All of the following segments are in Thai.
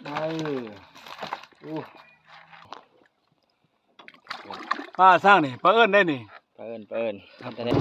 ป้าสร้างนี่ป้าเอิญได้นี่เปิ้นทำได้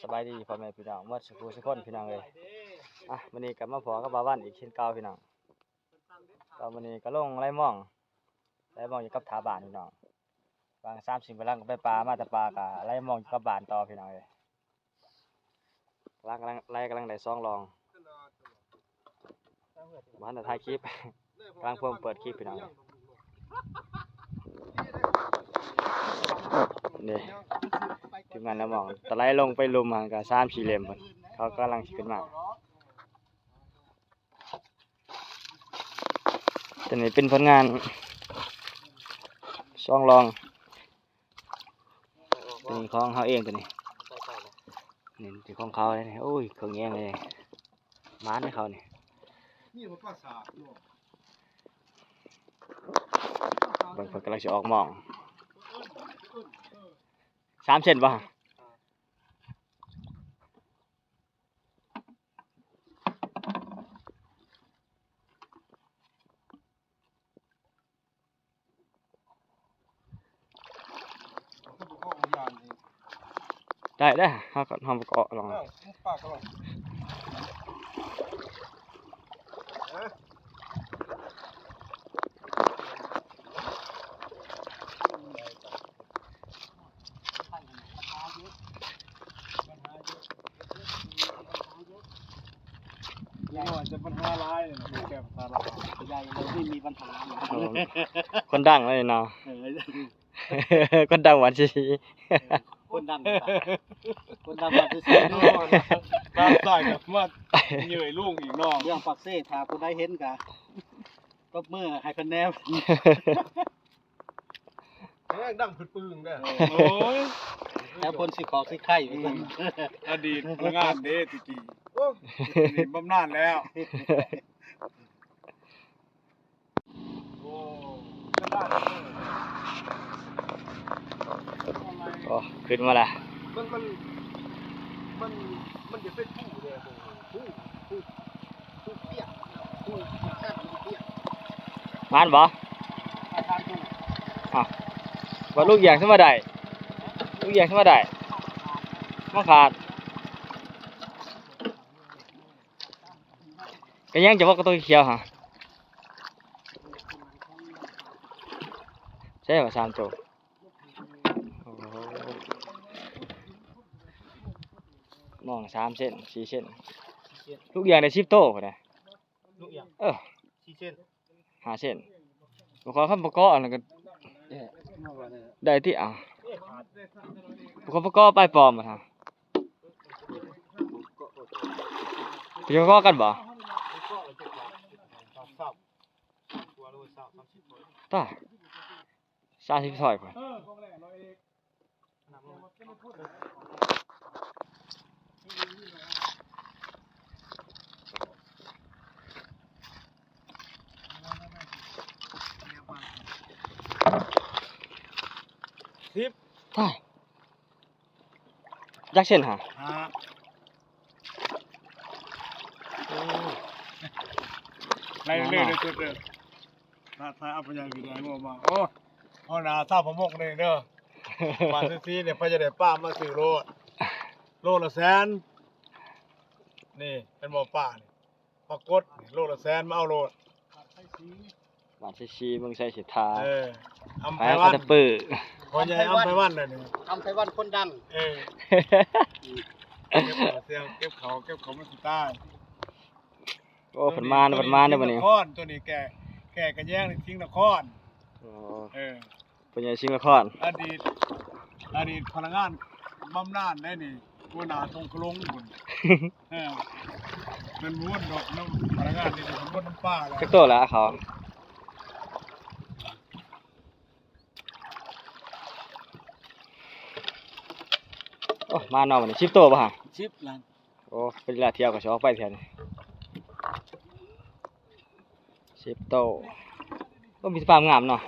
สบายดีพ่อแม่พี่น้องเมื่อสักครู่สักคนพี่น้องเลยวันนี้กลับมาพอกับบ่าววันอีกเช่นเก่าพี่น้องตอนวันนี้ก็ลงไล่มองอยู่กับถาบ้านพี่น้องบาง30กำลังไปปลามาแต่ปลากะไล่มองอยู่กับบ้านต่อพี่น้องเลยกำลังได้2รองบ้านแต่ถ่ายคลิปกำลังเพิ่มเปิดคลิปพี่น้องนี่ทีมงานแล้วมองตะไลลงไปลุมมากับ3-4เหลี่ยมเขากำลังขึ้นมาตัวนี้เป็นผลงาน2รองตัวนี้ของเขาเองตัวนี้นี่ที่ของเขาเลยโอ้ยเครื่องแยงเลยม้านให้เขาเนี่ยบางคนกำลังจะออกมอง3 เซนป่ะได้เขาก็ทำเกาะลองจะปัญหาร้ายเลยนะแก้ปัญหาร้ายใหญ่เราไม่มีปัญหาคนดังเลยเนาะคนดังหวานชีคนดังมาที่สุดนอนตามสายกับมาเหนื่อยลุงอีกน้องเรื่องปักเซ่ถ้าผู้ใดเห็นกะตบมือให้คะแนนดังปืนได้โอ้ยแล้วคนสิขอสิไข่อดีตพนักงานเด้ตีนี่บำนาญแล้วโอ้ขึ้นมาละมันจะเป็นผู้เลยผู้เปียกผู้แค่ผู้เปียกมันบ่ว่าลูกอย่างขึ้นมาได้มาขาดก็ยังจะว่ากระตุ้นเขียวฮะใช่ป่ะ3 ตัวมอง3 เซน4 เซนลูกอย่างได้10 โตก็ได้ลูกอย่าง4 เซน5 เซนบุคคลขั้นประกอบอะไรกันได้ที่บุคคลประกอบปลายปลอมมาทางเป็นประกอบกันบ่ตา30 ถอยก่อนใช่ยักษ์เช่นฮะไล่เรื่อยๆเรื่อยๆถ้าเอาไปยังอยู่ไหนงมาโอ้เอาหนาถ้าผมมกเลยเด้อมาซีเนี่ยพอจะได้ป้ามาซื้อโลละ100,000นี่เป็นหม้อป้านี่ปรากฏโลละ100,000มาเอาโลหวานชีเมืองใส่สิทธาอำไพวันปื้อคนใหญ่อำไพวันเลยนี่อำไพวันคนดังเก็บเขามาสุดใต้โอ้ผลมาเนี่ยวันนี้ตัวนี้แก่กันแย่งในสิงห์นครเป็นยังสิงห์นครอดีตพนักงานบำนาญได้นี่หัวหน้าตรงกลงบุญเป็นม้วนดอกน้ำพนักงานนี่เป็นม้วนน้ำป้าแล้วก็ตัวละเขาโอ้มาเนาะวันนี้10 ตัวป่ะฮะ10 ล้านโอ้เป็นเวลาเที่ยวก็ชอบไปเที่ยวนี่10 ตัวก็มีสภาพงามเนาะ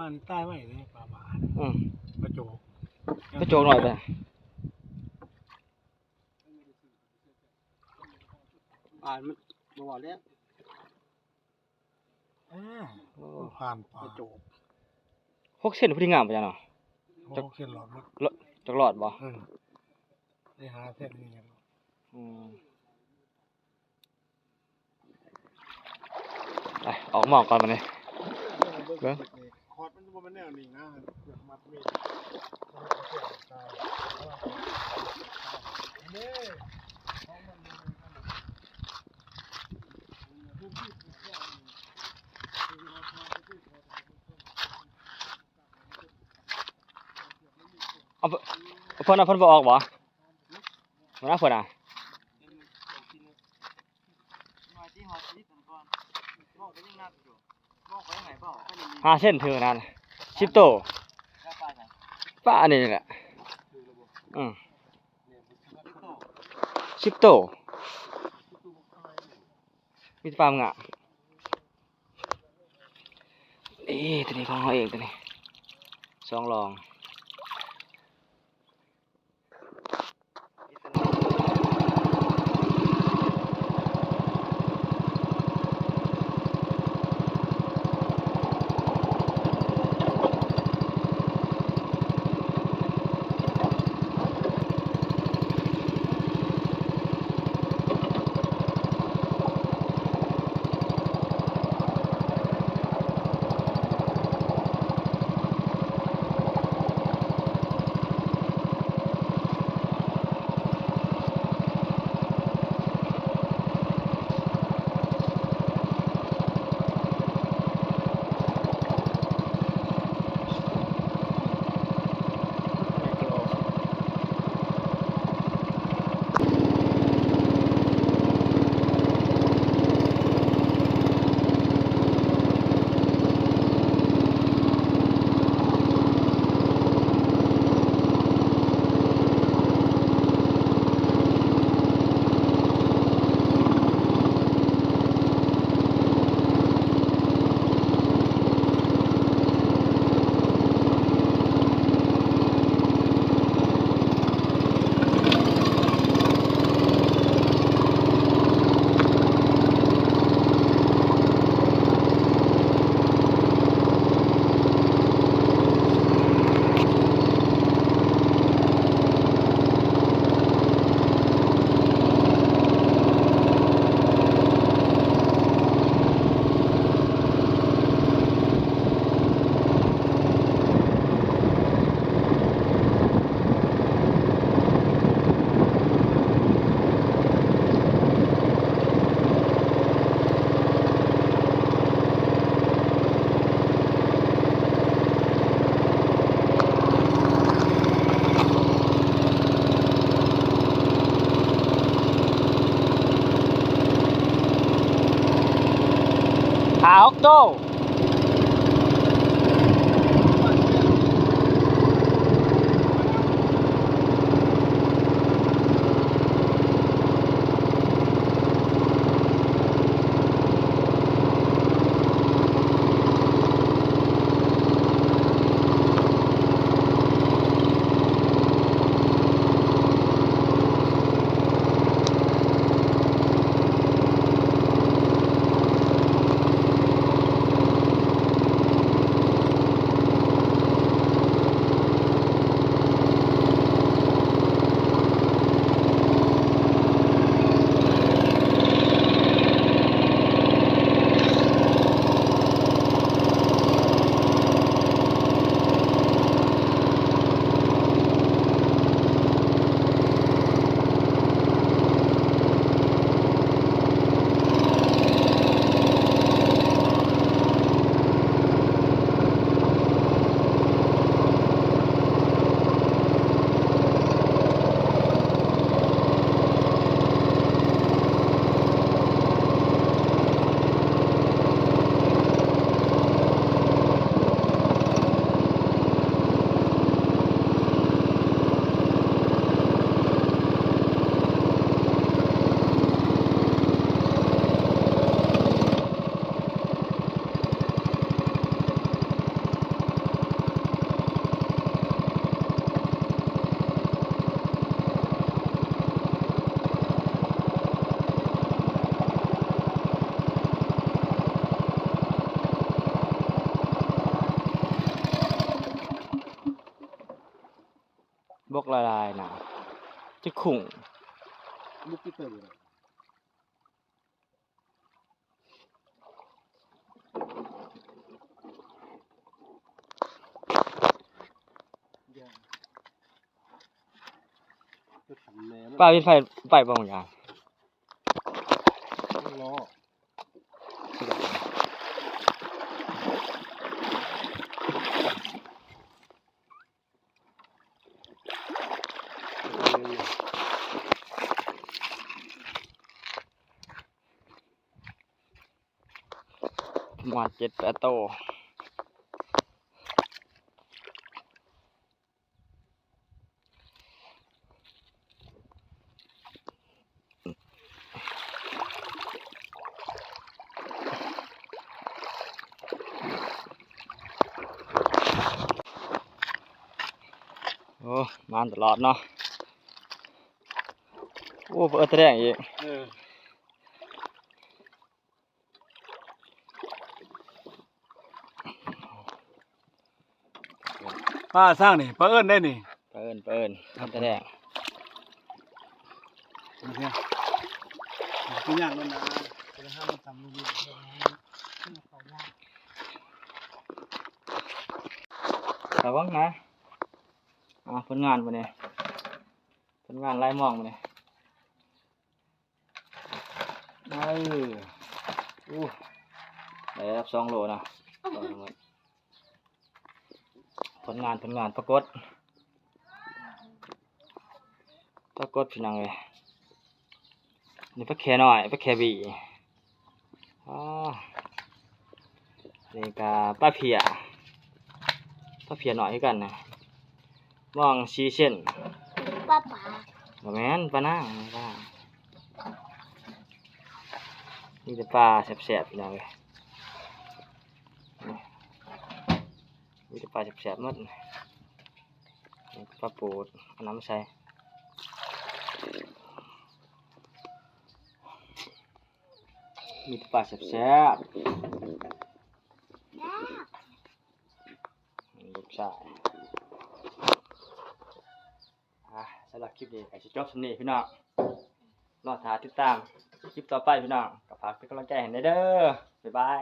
ป่านี่ตายไว้เลยป่าหมา กระโจก กระโจกหน่อยไป มันบ่ว่าแล้ว ผ่านป่าก ระโจก 6เส้นพอดีงามปะจ๊ะเนาะ จักเส้นหลอดมั้ง จักรอดบ่ ได้หาเส้นนี้ ไปออกหมอกก่อนบัดนี้เบิ่ง คอร์ดมันบ่แม่นแนวนี้นะมัดมีด เอาเพิ่นบ่ออกบ่บ่นะเพิ่นน่ะ5เส้นถึงนั่น10โตป้าอันนี้แหละ10โตมีปลามงะตัวนี้ของเฮาเองตัวนี้2ลอง6โต บกละลายน่ะจะขุ่ง มุกที่เปิดอยู่เลยจะทำแม่มัน ป้าวินไฟไปบ่งอย่าง ต้องรอประมาณ7-8 โตโอ้มาตลอดเนาะโอ้เปิดแสดงอีก ป้าสร้างนี่ป้าเอิ้นได้นี่ เปิดทำแสดง โอเคเป็นอย่างนั้นนะจะห้ามมันทำลูกๆระวังนะผลงานมาเนี่ยผลงานไล่มองมาเนี่ยได้รับ2 โลนะผลงานปรากฏพี่น้องเลยนี่ปลาแค่น้อยปลาแค่บีนี่กาปลาเพียน้อยคือกันนะมอง4 เส้น ป้าป๋า บ่แม่นปลานางนี่แต่ปลาแสบๆพี่น้องเลยมีแต่ปลาแสบๆหมดนี่ปลาปูดเอาน้ำมาใส่มีแต่ปลาแสบๆลูกชายสำหรับคลิปนี้ก็สิจบสำนี้พี่น้องรอติดตามคลิปต่อไปพี่น้องก็ฝากเป็นกำลังใจให้เด้อบ๊ายบาย